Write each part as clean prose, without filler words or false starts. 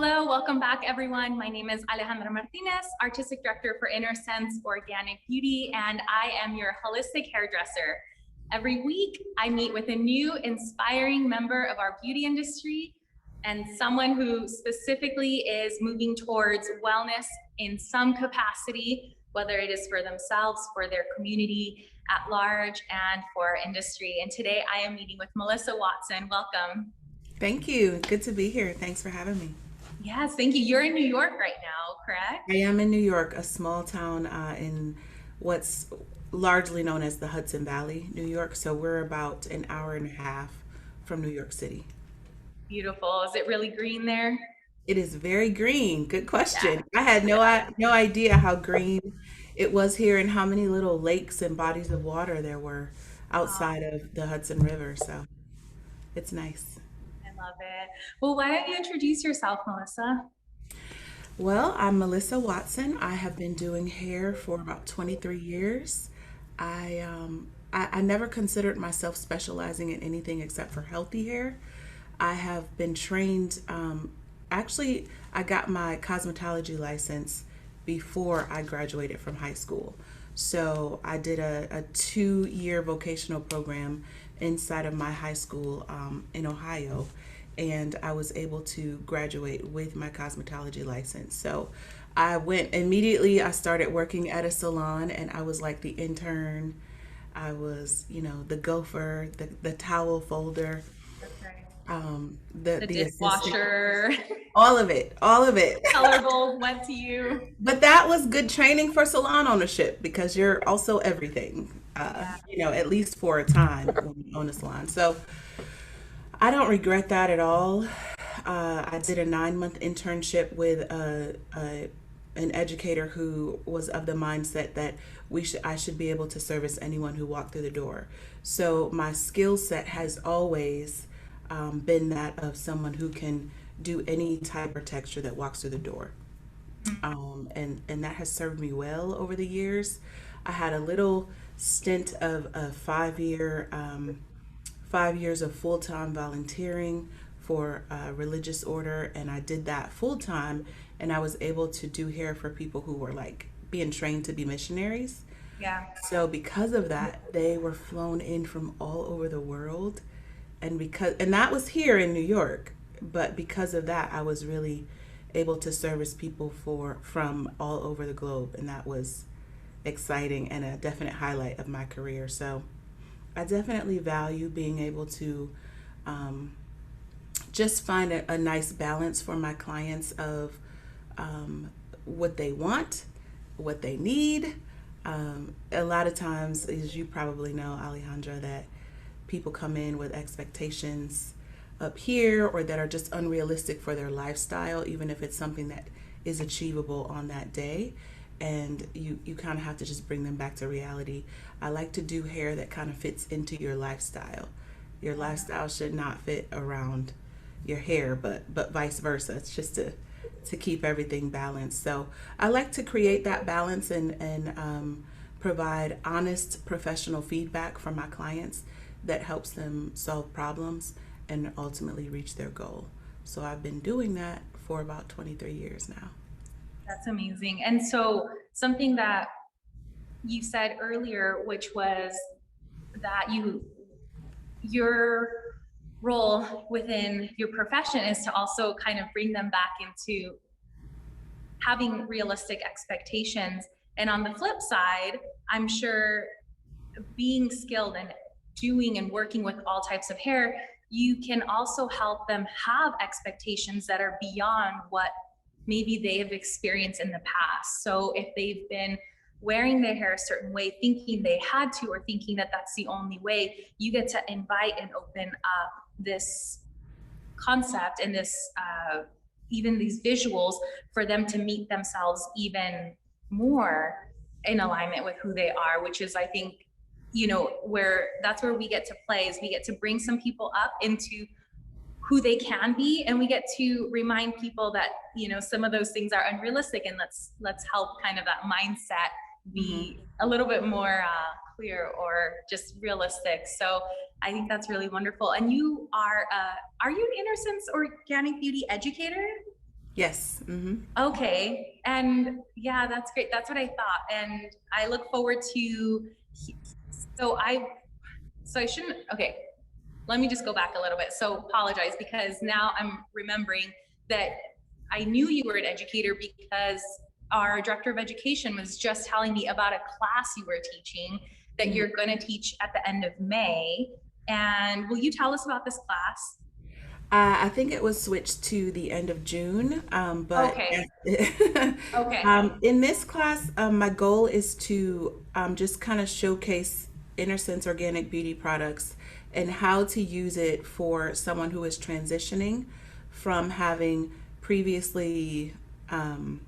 Hello, welcome back everyone. My name is Alejandra Martinez, Artistic Director for Innersense Organic Beauty, and I am your holistic hairdresser. Every week, I meet with a new inspiring member of our beauty industry and someone who specifically is moving towards wellness in some capacity, whether it is for themselves, for their community at large, and for our industry. And today I am meeting with Melissa Watson. Welcome. Thank you. Good to be here. Thanks for having me. Yes, thank you. You're in New York right now, correct? I am in New York, a small town in what's largely known as the Hudson Valley, New York. So we're about an hour and a half from New York City. Beautiful. Is it really green there? It is very green. Good Yeah. question. I had no idea how green it was here and how many little lakes and bodies of water there were Oh, outside of the Hudson River. So it's nice. I love it. Well, why don't you introduce yourself, Melissa? Well, I'm Melissa Watson. I have been doing hair for about 23 years. I never considered myself specializing in anything except for healthy hair. I have been trained, actually, I got my cosmetology license before I graduated from high school. So I did a 2 year vocational program inside of my high school in Ohio, and I was able to graduate with my cosmetology license. So I went immediately, I started working at a salon, and I was like the intern. I was, the gopher, the towel folder, Okay. The the assistant, dishwasher, all of it. color bowls went to you. But that was good training for salon ownership because you're also everything, Yeah. at least for a time when you own a salon. So I don't regret that at all. I did a 9 month internship with an educator who was of the mindset that I should be able to service anyone who walked through the door. So my skill set has always been that of someone who can do any type or texture that walks through the door. And that has served me well over the years. I had a little stint of a 5 year 5 years of full time volunteering for a religious order, and I did that full time. And I was able to do hair for people who were like being trained to be missionaries. Yeah. So because of that, they were flown in from all over the world, and that was here in New York. But because of that, I was really able to service people for from all over the globe, and that was exciting and a definite highlight of my career. So I definitely value being able to um, just find a nice balance for my clients of what they want, what they need. A lot of times, as you probably know, Alejandra, that people come in with expectations up here or that are just unrealistic for their lifestyle, even if it's something that is achievable on that day. And you kind of have to just bring them back to reality. I like to do hair that kind of fits into your lifestyle. Your lifestyle should not fit around your hair, but vice versa. It's just to keep everything balanced. So I like to create that balance and provide honest professional feedback from my clients that helps them solve problems and ultimately reach their goal. So I've been doing that for about 23 years now. That's amazing. And so something that you said earlier, which was that your role within your profession is to also kind of bring them back into having realistic expectations. And on the flip side, I'm sure being skilled and doing and working with all types of hair, you can also help them have expectations that are beyond what maybe they have experienced in the past. So if they've been wearing their hair a certain way, thinking they had to, or thinking that that's the only way, you get to invite and open up this concept and this even these visuals for them to meet themselves even more in alignment with who they are, which is, I think, where that's where we get to play, is we get to bring some people up into who they can be, and we get to remind people that some of those things are unrealistic, and let's help kind of that mindset Hmm. be a little bit more clear or just realistic. So I think that's really wonderful. And you are you an Innersense Organic Beauty Educator? Yes. Okay. And yeah, that's great. That's what I thought. And I look forward to, so I, so I shouldn't, okay, let me just go back a little bit. So apologize because now I'm remembering that I knew you were an educator because our director of education was just telling me about a class you were teaching that Mhm. you're going to teach at the end of May. And will you tell us about this class? I think it was switched to the end of June, but Okay. Okay. in this class, my goal is to just kind of showcase Innersense Organic Beauty products and how to use it for someone who is transitioning from having previously, um,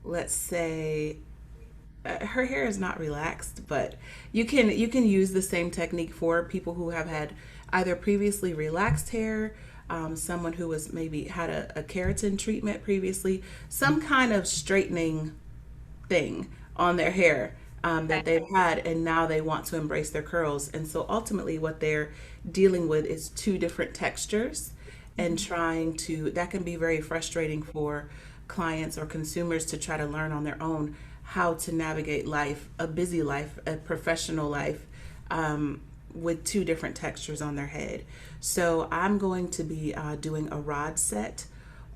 let's say, her hair is not relaxed, but you can use the same technique for people who have had either previously relaxed hair, someone who was maybe had a keratin treatment previously, some kind of straightening thing on their hair Okay. that they've had, and now they want to embrace their curls. And so ultimately, what they're dealing with is two different textures, and Mhm. trying to, that can be very frustrating for clients or consumers to try to learn on their own how to navigate life, a busy life, a professional life, with two different textures on their head. So I'm going to be doing a rod set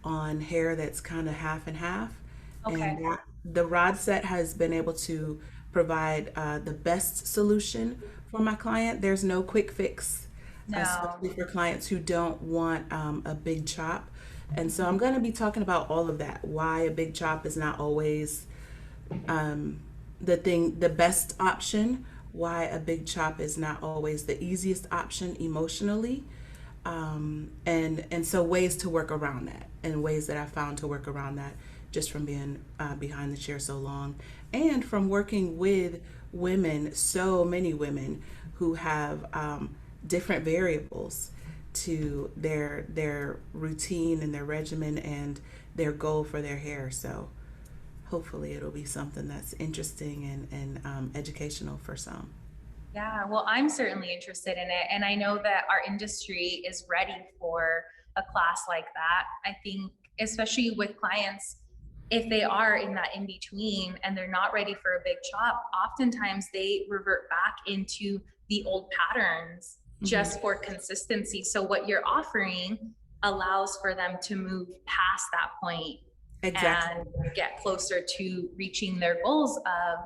on hair that's kind of half and half, and Okay. the rod set has been able to provide the best solution for my client. There's no quick fix, No. especially for clients who don't want a big chop. And so I'm Mhm. going to be talking about all of that, why a big chop is not always the best option, why a big chop is not always the easiest option emotionally, and so ways to work around that, and ways that I found to work around that just from being behind the chair so long, and from working with women, so many women who have different variables to their routine and their regimen and their goal for their hair. So hopefully it'll be something that's interesting and educational for some. Yeah, well, I'm certainly interested in it. And I know that our industry is ready for a class like that. I think, especially with clients, if they are in that in between and they're not ready for a big chop, oftentimes they revert back into the old patterns Hmm. just for consistency. So, what you're offering allows for them to move past that point Exactly. and get closer to reaching their goals of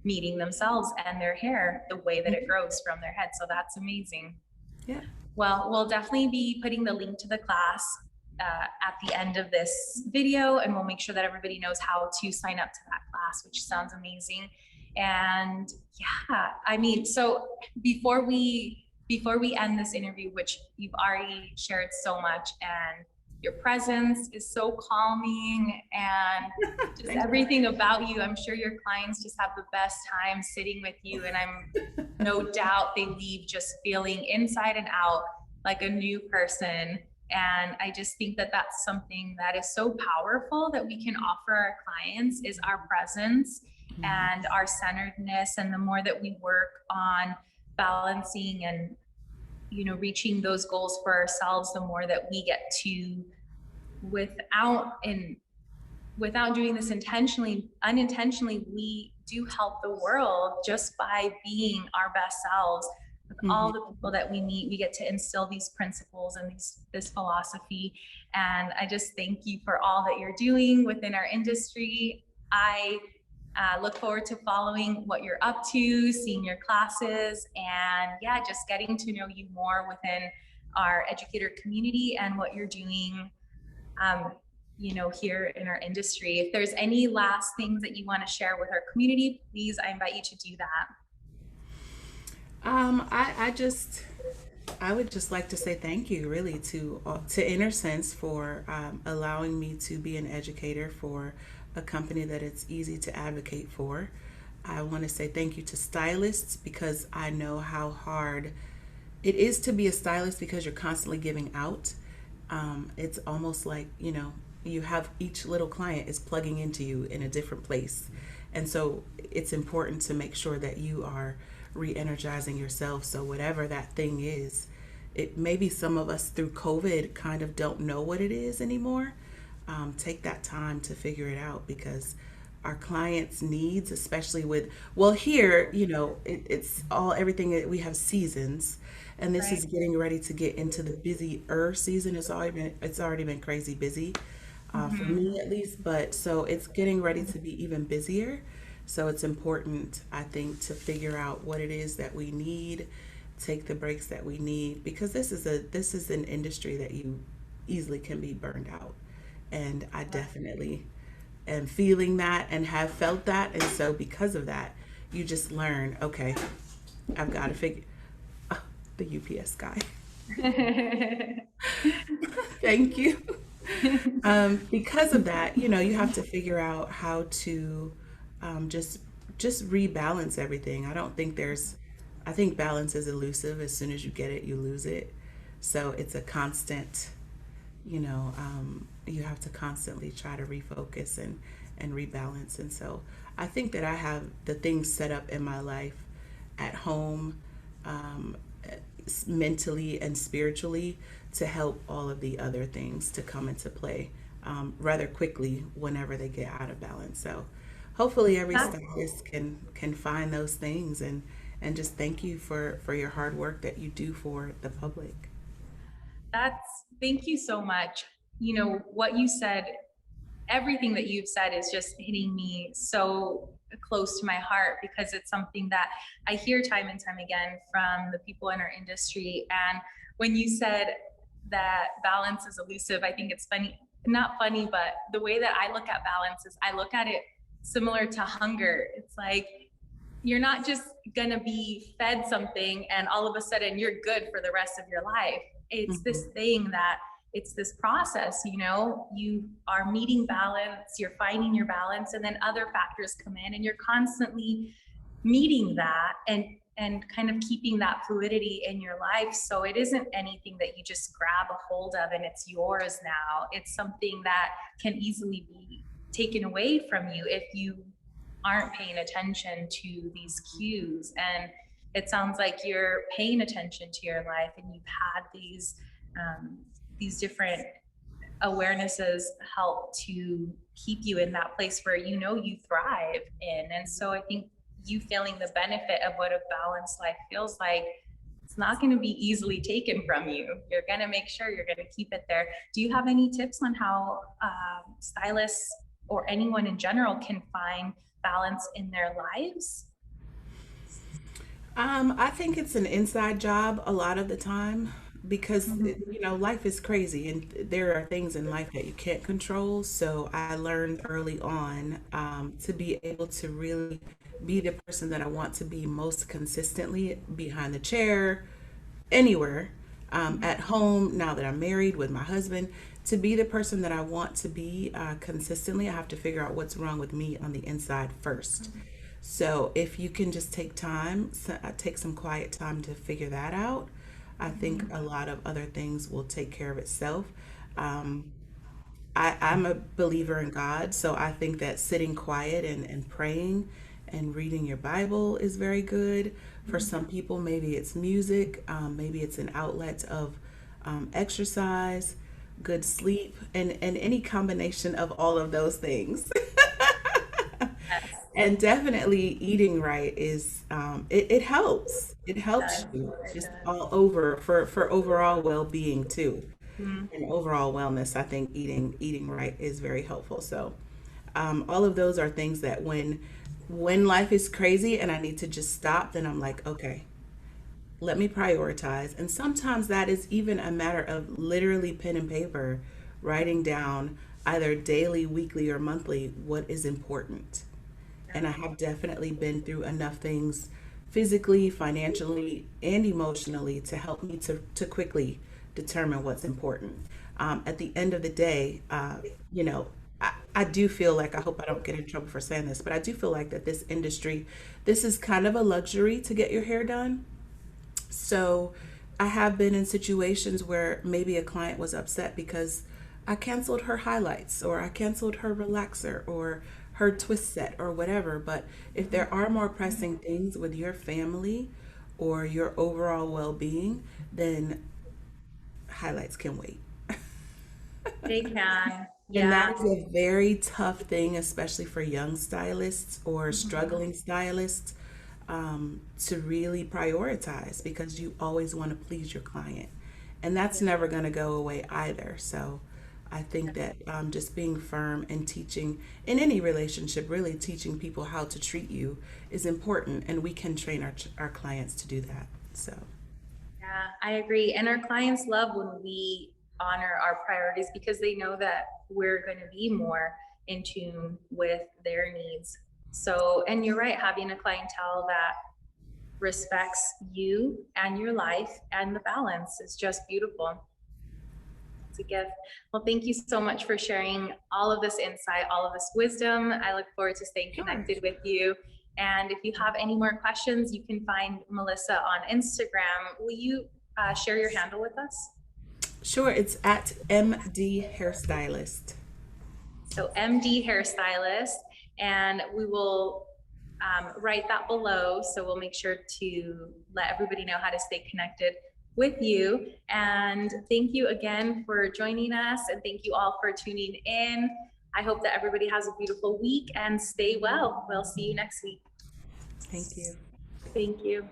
meeting themselves and their hair the way that it Mhm. grows from their head. So that's amazing. Yeah. Well, we'll definitely be putting the link to the class at the end of this video, and we'll make sure that everybody knows how to sign up to that class, which sounds amazing. And yeah, I mean, so before we end this interview, which you've already shared so much, and your presence is so calming, and just Thank you. everything about you, I'm sure your clients just have the best time sitting with you, and I'm no doubt they leave just feeling inside and out like a new person. And I just think that that's something that is so powerful that we can offer our clients is our presence Mhm. and our centeredness. And the more that we work on balancing and reaching those goals for ourselves, the more that we get to without in without doing this intentionally, unintentionally, we do help the world just by being our best selves. With all Mhm. the people that we meet, we get to instill these principles and this philosophy. And I just thank you for all that you're doing within our industry. I look forward to following what you're up to, seeing your classes, and yeah, just getting to know you more within our educator community and what you're doing um, here in our industry. If there's any last things that you want to share with our community, please, I invite you to do that. I would just like to say thank you, really, to InnerSense for allowing me to be an educator for a company that it's easy to advocate for. I want to say thank you to stylists, because I know how hard it is to be a stylist, because you're constantly giving out. It's almost like, you have each little client is plugging into you in a different place. And so it's important to make sure that you are re energizing yourself. So, whatever that thing is, it maybe some of us through COVID kind of don't know what it is anymore. take that time to figure it out because our clients' needs, especially with, well, here, it's all everything that we have seasons, and this Right. is getting ready to get into the busier season. It's already been crazy busy, for Hmm. me at least, but so it's getting ready to be even busier. So it's important, I think, to figure out what it is that we need, take the breaks that we need, because this is an industry that you easily can be burned out. And I definitely am feeling that and have felt that. And so because of that, you just learn, okay, I've got to figure oh, the UPS guy. Thank you. Because of that, you have to figure out how to just rebalance everything. I think balance is elusive. As soon as you get it, you lose it. So it's a constant, you have to constantly try to refocus and rebalance. And so I think that I have the things set up in my life at home, um, mentally and spiritually, to help all of the other things to come into play rather quickly whenever they get out of balance. So hopefully every That's stylist can find those things, and just thank you for your hard work that you do for the public. that's thank you so much. You know, what you said, everything that you've said is just hitting me so close to my heart because it's something that I hear time and time again from the people in our industry. And when you said that balance is elusive, I think it's funny, not funny, but the way that I look at balance is I look at it similar to hunger. It's like you're not just going to be fed something and all of a sudden you're good for the rest of your life. It's this Mhm. thing that it's this process, you are meeting balance, you're finding your balance, and then other factors come in and you're constantly meeting that and kind of keeping that fluidity in your life. So it isn't anything that you just grab a hold of and it's yours now. It's something that can easily be taken away from you if you aren't paying attention to these cues. And it sounds like you're paying attention to your life and you've had these different awarenesses help to keep you in that place where you thrive in. And so I think you feeling the benefit of what a balanced life feels like, it's not going to be easily taken from you. You're going to make sure you're going to keep it there. Do you have any tips on how stylists or anyone in general can find balance in their lives? I think it's an inside job a lot of the time because Mhm. life is crazy and there are things in life that you can't control. So I learned early on to be able to really be the person that I want to be most consistently behind the chair, anywhere, at home, now that I'm married with my husband, to be the person that I want to be consistently. I have to figure out what's wrong with me on the inside first. So if you can just take some quiet time to figure that out, I think Mhm. a lot of other things will take care of itself. Um, I'm a believer in God, so I think that sitting quiet and praying and reading your Bible is very good. For some people, maybe it's music, maybe it's an outlet of exercise, good sleep, and any combination of all of those things. Yes, And definitely eating right is it helps. It helps it you just does. all over for overall well-being too, Mhm. and overall wellness. I think eating right is very helpful. So all of those are things that when life is crazy and I need to just stop, then I'm like, okay, let me prioritize. And sometimes that is even a matter of literally pen and paper, writing down either daily, weekly, or monthly what is important. And I have definitely been through enough things physically, financially, and emotionally to help me to quickly determine what's important. At the end of the day, I do feel like, I hope I don't get in trouble for saying this, but I do feel like that this industry, this is kind of a luxury to get your hair done. So I have been in situations where maybe a client was upset because I canceled her highlights or I canceled her relaxer or her twist set or whatever. But if there are more pressing things with your family or your overall well being, then highlights can wait. They can. And Yeah. that is a very tough thing, especially for young stylists or Mhm. struggling stylists, to really prioritize because you always want to please your client. And that's Yeah. never going to go away either. So I think that just being firm and teaching in any relationship, really teaching people how to treat you is important. And we can train our clients to do that. So, Yeah, I agree. And our clients love when we honor our priorities because they know that we're going to be more in tune with their needs. So, and you're right, having a clientele that respects you and your life and the balance is just beautiful. It's a gift. Well, thank you so much for sharing all of this insight, all of this wisdom. I look forward to staying sure. connected with you. And if you have any more questions, you can find Melissa on Instagram. Will you share your handle with us? Sure. It's at MD Hairstylist. So, MD Hairstylist. And we will write that below. So, we'll make sure to let everybody know how to stay connected with you. And thank you again for joining us. And thank you all for tuning in. I hope that everybody has a beautiful week and stay well. We'll see you next week. Thank you. Thank you.